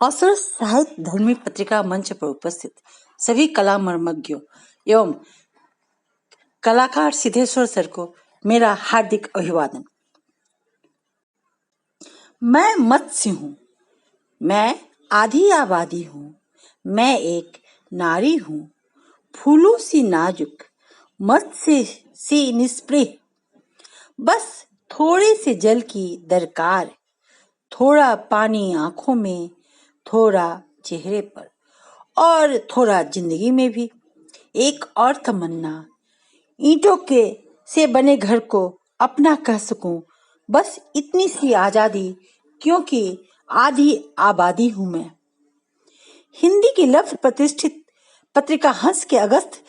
अवसर साहित्य धर्मी पत्रिका मंच पर उपस्थित सभी कला मर्मज्ञों एवं कलाकार सिद्धेश्वर सर को मेरा हार्दिक अभिवादन। मैं मत्स्य हूँ, मैं आधी आबादी हूँ, मैं एक नारी हूँ, फूलों सी नाजुक, मत्स्य सी निस्पृह, बस थोड़े से जल की दरकार, थोड़ा पानी आंखों में, थोड़ा चेहरे पर और थोड़ा जिंदगी में भी। एक और तमन्ना, ईंटों के से बने घर को अपना कह सकूं, बस इतनी सी आजादी, क्योंकि आधी आबादी हूं मैं। हिंदी की लफ्ज प्रतिष्ठित पत्रिका हंस के अगस्त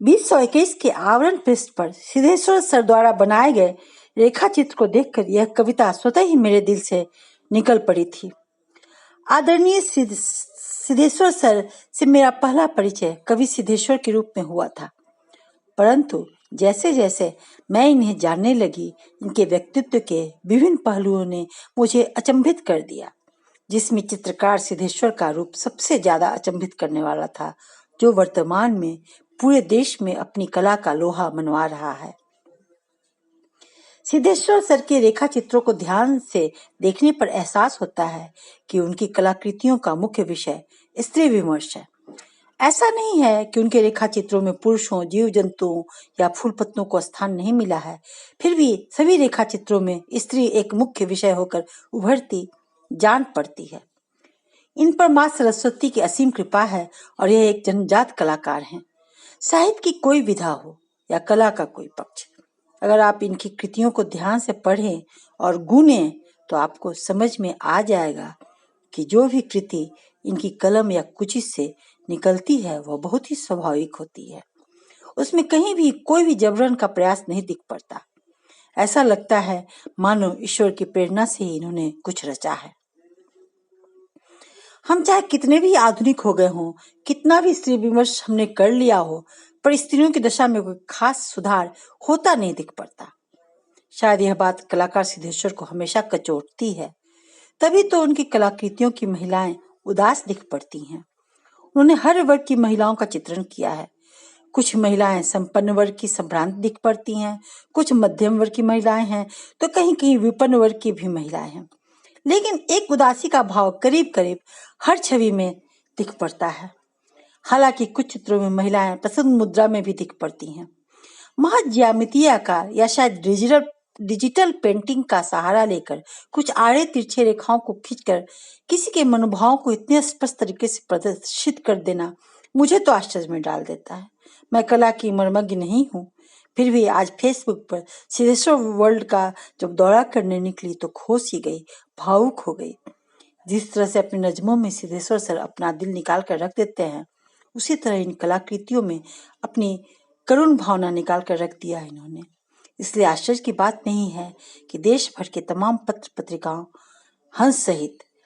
2021 के आवरण पृष्ठ पर सिद्धेश्वर सर द्वारा बनाए गए रेखा चित्र को देखकर यह कविता स्वतः ही मेरे दिल से निकल पड़ी थी। आदरणीय सिद्धेश्वर सर से मेरा पहला परिचय कवि सिद्धेश्वर के रूप में हुआ था, परंतु जैसे जैसे मैं इन्हें जानने लगी, इनके व्यक्तित्व के विभिन्न पहलुओं ने मुझे अचंभित कर दिया, जिसमें चित्रकार सिद्धेश्वर का रूप सबसे ज्यादा अचंभित करने वाला था, जो वर्तमान में पूरे देश में अपनी कला का लोहा मनवा रहा है। सिद्धेश्वर सर के रेखा चित्रों को ध्यान से देखने पर एहसास होता है कि उनकी कलाकृतियों का मुख्य विषय स्त्री विमर्श है। ऐसा नहीं है कि उनके रेखा चित्रों में पुरुषों, जीव जंतुओं या फूल पत्तों को स्थान नहीं मिला है, फिर भी सभी रेखा चित्रों में स्त्री एक मुख्य विषय होकर उभरती जान पड़ती है। इन पर माँ सरस्वती की असीम कृपा है और यह एक जन्मजात कलाकार हैं। साहित्य की कोई विधा हो या कला का कोई पक्ष, अगर आप इनकी कृतियों को ध्यान से पढ़ें और गूनें तो आपको समझ में आ जाएगा कि जो भी कृति इनकी कलम या कुचित से निकलती है वह बहुत ही स्वाभाविक होती है। उसमें कहीं भी कोई भी जबरन का प्रयास नहीं दिख पड़ता। ऐसा लगता है मानो ईश्वर की प्रेरणा से ही इन्होंने कुछ रचा है। हम चाहे कितने भी आधुनिक हो गए हों, कितना भी स्त्री विमर्श हमने कर लिया हो, पर स्त्रियों की दशा में कोई खास सुधार होता नहीं दिख पड़ता। शायद यह बात कलाकार सिद्धेश्वर को हमेशा कचोटती है, तभी तो उनकी कलाकृतियों की महिलाएं उदास दिख पड़ती हैं। उन्होंने हर वर्ग की महिलाओं का चित्रण किया है। कुछ महिलाएं संपन्न वर्ग की संभ्रांत दिख पड़ती हैं, कुछ मध्यम वर्ग की महिलाएं हैं, तो कहीं कहीं विपन्न वर्ग की भी महिलाएं हैं, लेकिन एक उदासी का भाव करीब करीब हर छवि में दिख पड़ता है। हालांकि कुछ चित्रों में महिलाएं प्रसन्न मुद्रा में भी दिख पड़ती हैं। महज ज्यामितीय आकार या शायद डिजिटल पेंटिंग का सहारा लेकर कुछ आड़े तिरछे रेखाओं को खींचकर किसी के मनोभावों को इतने स्पष्ट तरीके से प्रदर्शित कर देना मुझे तो आश्चर्य में डाल देता है। मैं कला की मर्मज्ञ नहीं हूँ, फिर भी आज फेसबुक पर सिद्धेश्वर वर्ल्ड का जब दौरा करने निकली तो खो सी गई, भावुक हो गई। जिस तरह से अपनी नज्मों में सिद्धेश्वर सर अपना दिल निकाल कर रख देते हैं, उसी तरह इन कलाकृतियों में अपनी करुण भावना निकाल कर रख दिया है इन्होंने। इसलिए आश्चर्य की बात नहीं है कि देश भर के तमाम पत्र पत्रिकाओं हंस सहित